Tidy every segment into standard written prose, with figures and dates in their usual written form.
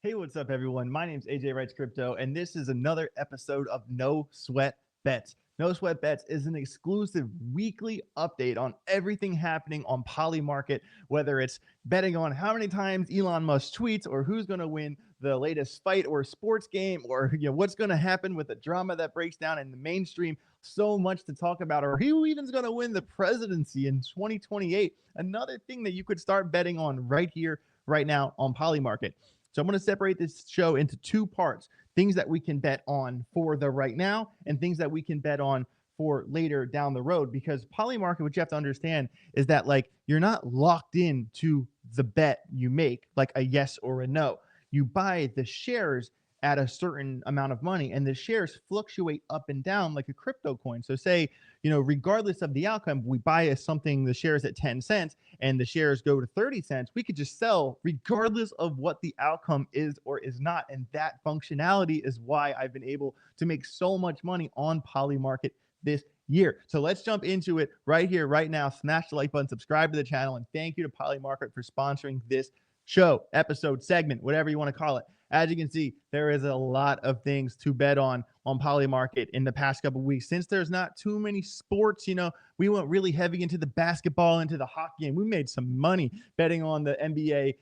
Hey, what's up, everyone? My name's Ajwritescrypto, and this is another episode of No Sweat Bets. No Sweat Bets is an exclusive weekly update on everything happening on Polymarket, whether it's betting on how many times Elon Musk tweets, or who's going to win the latest fight or sports game, or what's going to happen with the drama that breaks down in the mainstream. So much to talk about, or who even's going to win the presidency in 2028. Another thing that you could start betting on right here, right now on Polymarket. So I'm going to separate this show into two parts: things that we can bet on for the right now and things that we can bet on for later down the road. Because Polymarket, what you have to understand is that, like, you're not locked in to the bet you make, like a yes or a no. You buy the shares at a certain amount of money, and the shares fluctuate up and down like a crypto coin. So say, regardless of the outcome, we buy something, the shares at 10 cents, and the shares go to 30 cents, we could just sell regardless of what the outcome is or is not. And that functionality is why I've been able to make so much money on Polymarket this year. So let's jump into it right here, right now. Smash the like button, subscribe to the channel, and thank you to Polymarket for sponsoring this show, episode, segment, whatever you want to call it. As you can see, there is a lot of things to bet on Polymarket in the past couple of weeks. Since there's not too many sports, we went really heavy into the basketball, into the hockey, and we made some money betting on the NBA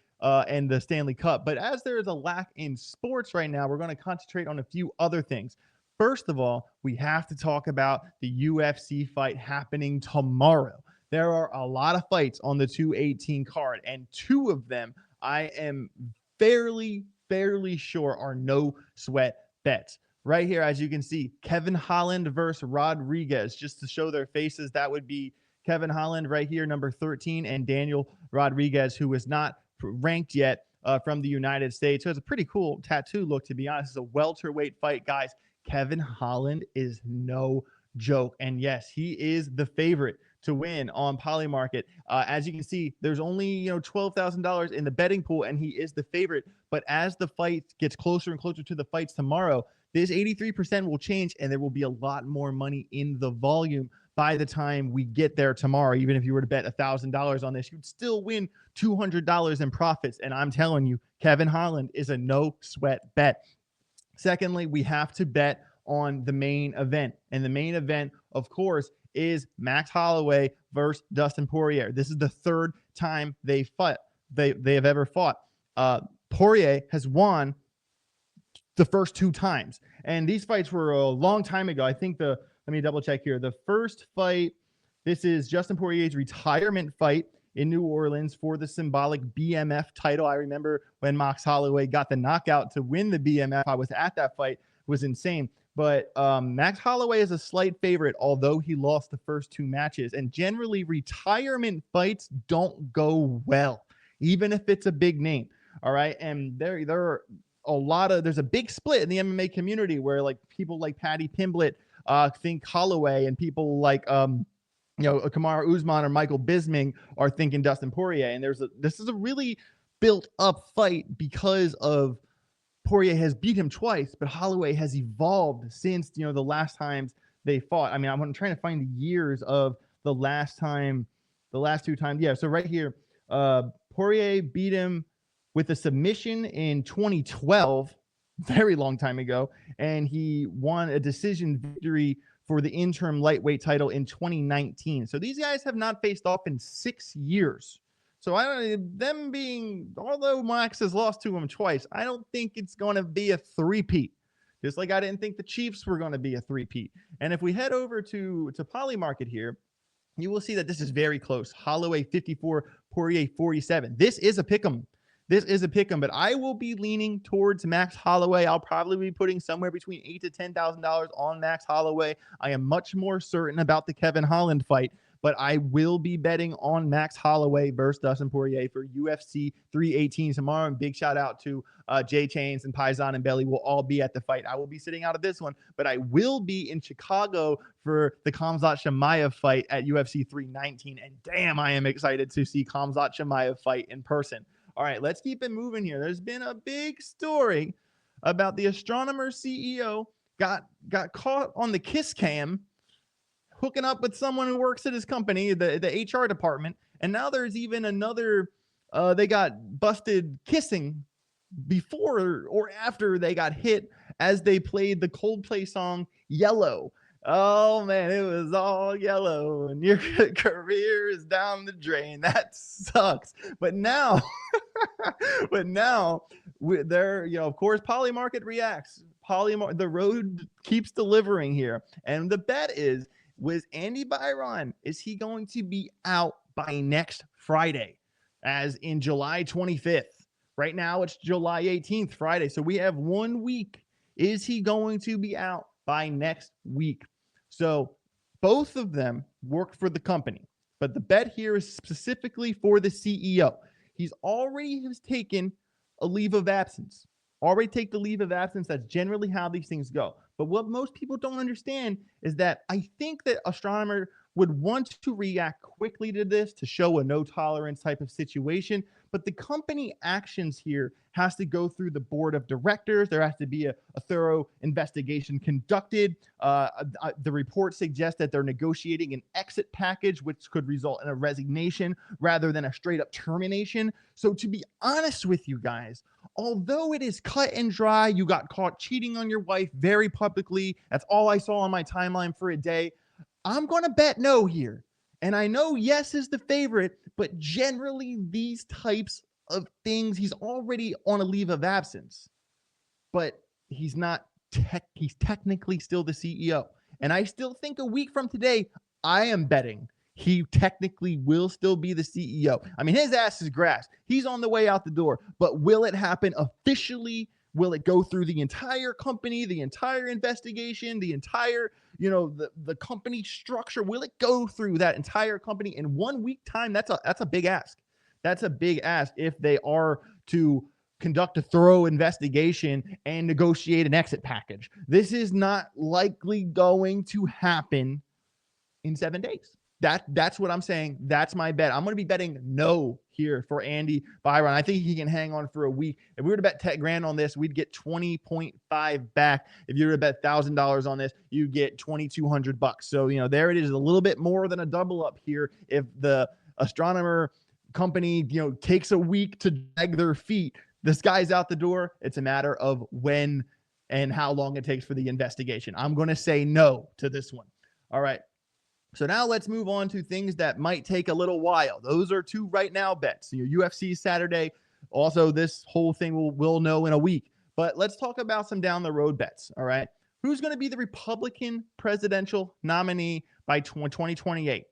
and the Stanley Cup. But as there is a lack in sports right now, we're going to concentrate on a few other things. First of all, we have to talk about the UFC fight happening tomorrow. There are a lot of fights on the 218 card, and two of them I am fairly sure are no sweat bets. Right here, as you can see, Kevin Holland versus Rodriguez. Just to show their faces, that would be Kevin Holland right here, number 13, and Daniel Rodriguez, who is not ranked yet from the United States. So it's a pretty cool tattoo look, to be honest. It's a welterweight fight, guys. Kevin Holland is no joke. And yes, he is the favorite to win on Polymarket. As you can see, there's only $12,000 in the betting pool, and he is the favorite. But as the fight gets closer and closer to the fights tomorrow, this 83% will change, and there will be a lot more money in the volume by the time we get there tomorrow. Even if you were to bet $1,000 on this, you'd still win $200 in profits. And I'm telling you, Kevin Holland is a no sweat bet. Secondly, we have to bet on the main event. And the main event, of course, is Max Holloway versus Dustin Poirier. This is the third time they have ever fought. Poirier has won the first two times, and these fights were a long time ago. I think let me double check here. The first fight, this is Justin Poirier's retirement fight in New Orleans for the symbolic BMF title. I remember when Max Holloway got the knockout to win the BMF. I was at that fight. It was insane. But Max Holloway is a slight favorite, although he lost the first two matches. And generally, retirement fights don't go well, even if it's a big name. All right. And there are there's a big split in the MMA community where, like, people like Paddy Pimblett think Holloway, and people like Kamaru Usman or Michael Bisping are thinking Dustin Poirier. And this is a really built up fight because of Poirier has beat him twice, but Holloway has evolved since the last times they fought. I mean, I'm trying to find the years of the last two times. Yeah, so right here, Poirier beat him with a submission in 2012, very long time ago, and he won a decision victory for the interim lightweight title in 2019. So these guys have not faced off in 6 years. So although Max has lost to him twice, I don't think it's going to be a three-peat. Just like I didn't think the Chiefs were going to be a three-peat. And if we head over to Polymarket here, you will see that this is very close. Holloway 54, Poirier 47. This is a pick'em. But I will be leaning towards Max Holloway. I'll probably be putting somewhere between $8,000 to $10,000 on Max Holloway. I am much more certain about the Kevin Holland fight, but I will be betting on Max Holloway versus Dustin Poirier for UFC 318 tomorrow. And big shout out to Jay Chains and Paisan and Belly will all be at the fight. I will be sitting out of this one, but I will be in Chicago for the Khamzat Chimaev fight at UFC 319. And damn, I am excited to see Khamzat Chimaev fight in person. All right, let's keep it moving here. There's been a big story about the Astronomer CEO got caught on the kiss cam hooking up with someone who works at his company, the HR department. And now there's even another, they got busted kissing before or after they got hit as they played the Coldplay song Yellow. Oh man, it was all yellow and your career is down the drain. That sucks. But now, but now they're, of course, Polymarket reacts. The road keeps delivering here. And the bet is, was Andy Byron, is he going to be out by next Friday, as in July 25th? Right now it's July 18th, Friday. So we have 1 week. Is he going to be out by next week? So both of them work for the company, but the bet here is specifically for the CEO. He's already has taken a leave of absence. Already take the leave of absence. That's generally how these things go. But what most people don't understand is that I think that astronomer would want to react quickly to this to show a no tolerance type of situation. But the company actions here has to go through the board of directors. There has to be a thorough investigation conducted. The report suggests that they're negotiating an exit package, which could result in a resignation rather than a straight up termination. So to be honest with you guys, although it is cut and dry, you got caught cheating on your wife very publicly. That's all I saw on my timeline for a day. I'm going to bet no here. And I know yes is the favorite, but generally these types of things, he's already on a leave of absence, but he's not he's technically still the CEO. And I still think a week from today, I am betting he technically will still be the CEO. I mean, his ass is grass. He's on the way out the door, but will it happen officially? Will it go through the entire company, the entire investigation, the entire, the company structure? Will it go through that entire company in 1 week time? That's a big ask. That's a big ask if they are to conduct a thorough investigation and negotiate an exit package. This is not likely going to happen in 7 days. That's what I'm saying. That's my bet. I'm going to be betting no here for Andy Byron. I think he can hang on for a week. If we were to bet 10 grand on this, we'd get 20.5 back. If you were to bet $1,000 on this, you get $2,200. So, there it is, a little bit more than a double up here. If the astronomer company, takes a week to drag their feet, this guy's out the door. It's a matter of when and how long it takes for the investigation. I'm going to say no to this one. All right. So now let's move on to things that might take a little while. Those are two right now bets. UFC Saturday. Also, this whole thing we'll know in a week. But let's talk about some down the road bets. All right. Who's going to be the Republican presidential nominee by 2028?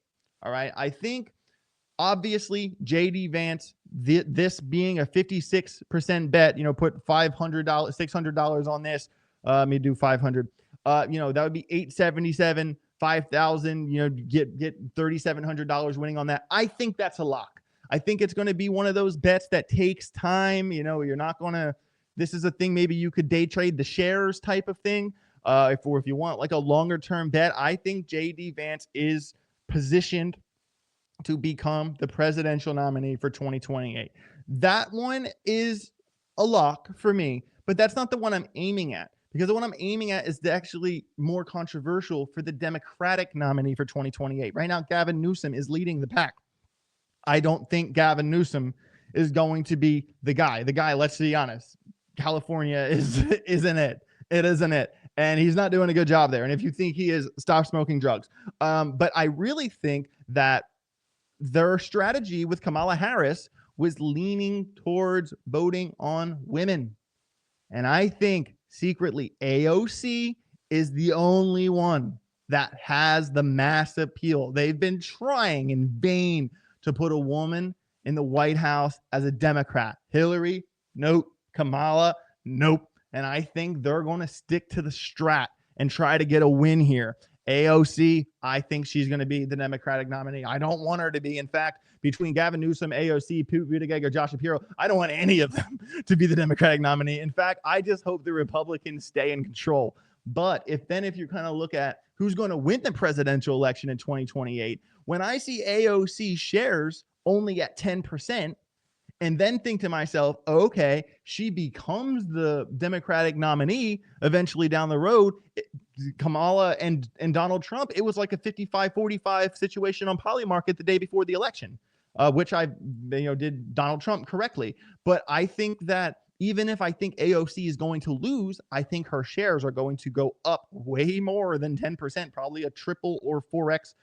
All right. I think obviously JD Vance, this being a 56% bet, put $500, $600 on this. Let me do 500. That would be 877. 5,000, get $3,700 winning on that. I think that's a lock. I think it's going to be one of those bets that takes time. You're not going to, this is a thing, maybe you could day trade the shares type of thing. If you want like a longer term bet, I think JD Vance is positioned to become the presidential nominee for 2028. That one is a lock for me, but that's not the one I'm aiming at. Because the one I'm aiming at is actually more controversial for the Democratic nominee for 2028. Right now, Gavin Newsom is leading the pack. I don't think Gavin Newsom is going to be the guy. The guy, let's be honest, California isn't it. It isn't it. And he's not doing a good job there. And if you think he is, stop smoking drugs. But I really think that their strategy with Kamala Harris was leaning towards voting on women. And I think secretly, AOC is the only one that has the mass appeal. They've been trying in vain to put a woman in the White House as a Democrat. Hillary, nope. Kamala, nope. And I think they're going to stick to the strat and try to get a win here. AOC, I think she's going to be the Democratic nominee. I don't want her to be. In fact, between Gavin Newsom, AOC, Pete Buttigieg, or Josh Shapiro, I don't want any of them to be the Democratic nominee. In fact, I just hope the Republicans stay in control. But if you kind of look at who's going to win the presidential election in 2028, when I see AOC shares only at 10%, and then think to myself, okay, she becomes the Democratic nominee eventually down the road. Kamala and Donald Trump, it was like a 55-45 situation on Polymarket the day before the election, which I did Donald Trump correctly. But I think that even if I think AOC is going to lose, I think her shares are going to go up way more than 10%, probably a triple or 4x,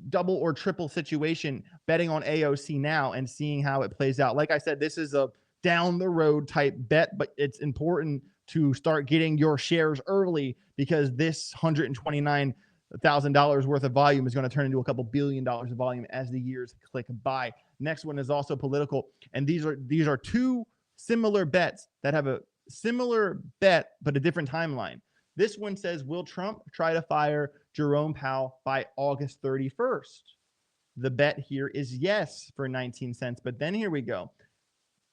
double or triple situation betting on AOC now and seeing how it plays out. Like I said, this is a down the road type bet, but it's important to start getting your shares early because this $129,000 worth of volume is going to turn into a couple $1 billion of volume as the years click by. Next one is also political, and these are two similar bets that have a similar bet but a different timeline. This one says, will Trump try to fire Jerome Powell by August 31st? The bet here is yes for 19 cents, but then here we go.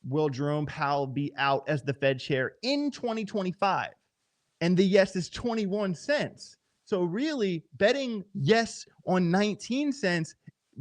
Will Jerome Powell be out as the Fed chair in 2025? And the yes is 21 cents. So really betting yes on 19 cents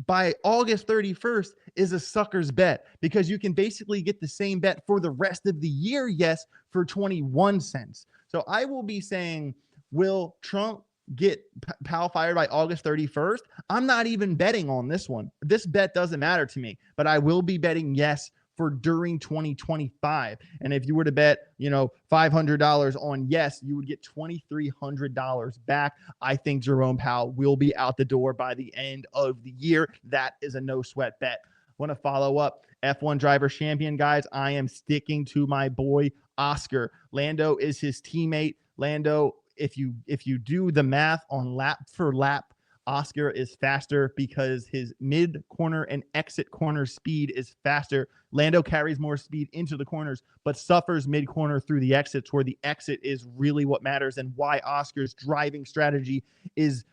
by August 31st is a sucker's bet because you can basically get the same bet for the rest of the year, yes, for 21 cents. So I will be saying, will Trump get Powell fired by August 31st? I'm not even betting on this one. This bet doesn't matter to me, but I will be betting yes for during 2025. And if you were to bet, $500 on yes, you would get $2,300 back. I think Jerome Powell will be out the door by the end of the year. That is a no sweat bet. Want to follow up F1 driver champion, guys? I am sticking to my boy Oscar. Lando is his teammate. Lando, if you do the math on lap for lap, Oscar is faster because his mid corner and exit corner speed is faster. Lando carries more speed into the corners, but suffers mid corner through the exits, where the exit is really what matters and why Oscar's driving strategy is,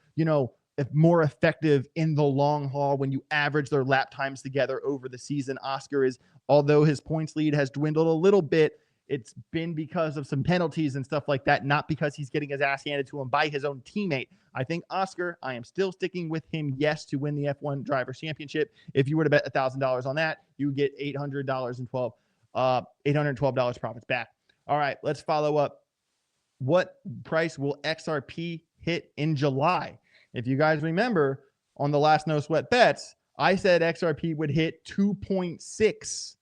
more effective in the long haul when you average their lap times together over the season. Oscar is, although his points lead has dwindled a little bit, it's been because of some penalties and stuff like that, not because he's getting his ass handed to him by his own teammate. I think Oscar, I am still sticking with him, yes, to win the F1 Drivers' Championship. If you were to bet $1,000 on that, you would get $812 profits back. All right, let's follow up. What price will XRP hit in July? If you guys remember, on the last No Sweat Bets, I said XRP would hit 2.6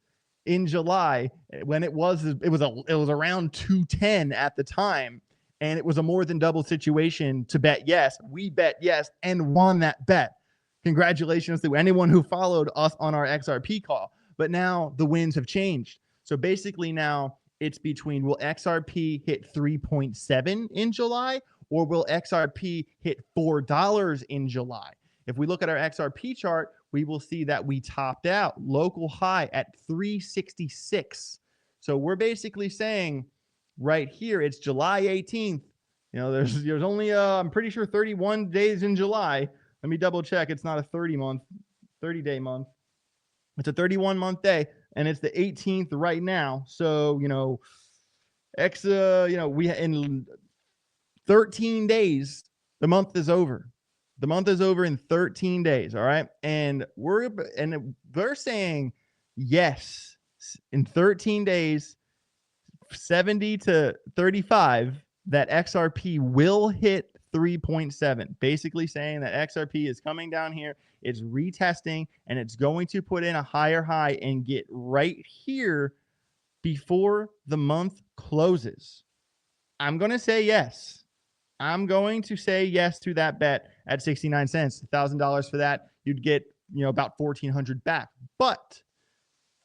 in July when it was around 210 at the time, and it was a more than double situation to bet yes. We bet yes and won that bet. Congratulations to anyone who followed us on our XRP call. But now the winds have changed. So basically now it's between, will XRP hit 3.7 in July, or will XRP hit $4 in July? If we look at our XRP chart, we will see that we topped out local high at 366. So we're basically saying right here, it's July 18th. There's only, I'm pretty sure 31 days in July. Let me double check. It's not a 30-day month. It's a 31-month day, and it's the 18th right now. So, we in 13 days, the month is over. The month is over in 13 days, all right? And they're saying yes, in 13 days, 70 to 35, that XRP will hit 3.7, basically saying that XRP is coming down here, it's retesting, and it's going to put in a higher high and get right here before the month closes. I'm going to say yes. I'm going to say yes to that bet at 69 cents. $1,000 for that, you'd get, about $1,400 back. But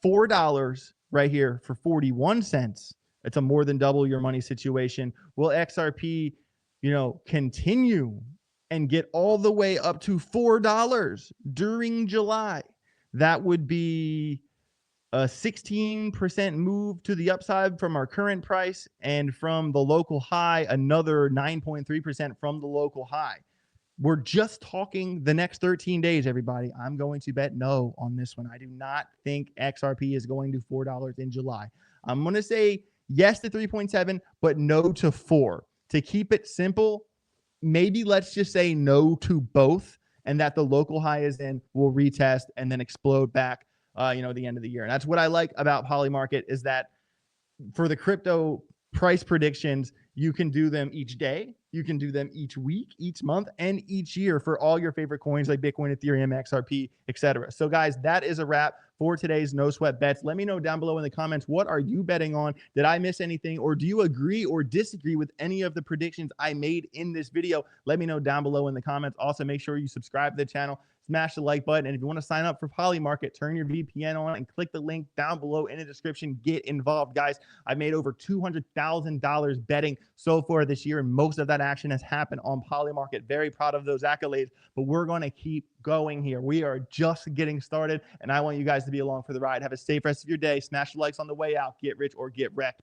$4 right here for 41 cents. It's a more than double your money situation. Will XRP, continue and get all the way up to $4 during July? That would be a 16% move to the upside from our current price, and from the local high, another 9.3% from the local high. We're just talking the next 13 days, everybody. I'm going to bet no on this one. I do not think XRP is going to $4 in July. I'm going to say yes to 3.7, but no to 4. To keep it simple, maybe let's just say no to both, and that the local high is in, will retest and then explode back the end of the year. And that's what I like about Polymarket, is that for the crypto price predictions, You can do them each day. You can do them each week, each month, and each year for all your favorite coins like Bitcoin, Ethereum, XRP, etc. So guys, that is a wrap for today's No Sweat Bets. Let me know down below in the comments, what are you betting on? Did I miss anything, or do you agree or disagree with any of the predictions I made in this video? Let me know down below in the comments. Also, make sure you subscribe to the channel, smash the like button, and if you want to sign up for Polymarket, turn your VPN on and click the link down below in the description. Get involved, guys. I've made over $200,000 betting so far this year, and most of that action has happened on Polymarket. Very proud of those accolades, but we're going to keep going here. We are just getting started, and I want you guys to be along for the ride. Have a safe rest of your day. Smash the likes on the way out. Get rich or get wrecked.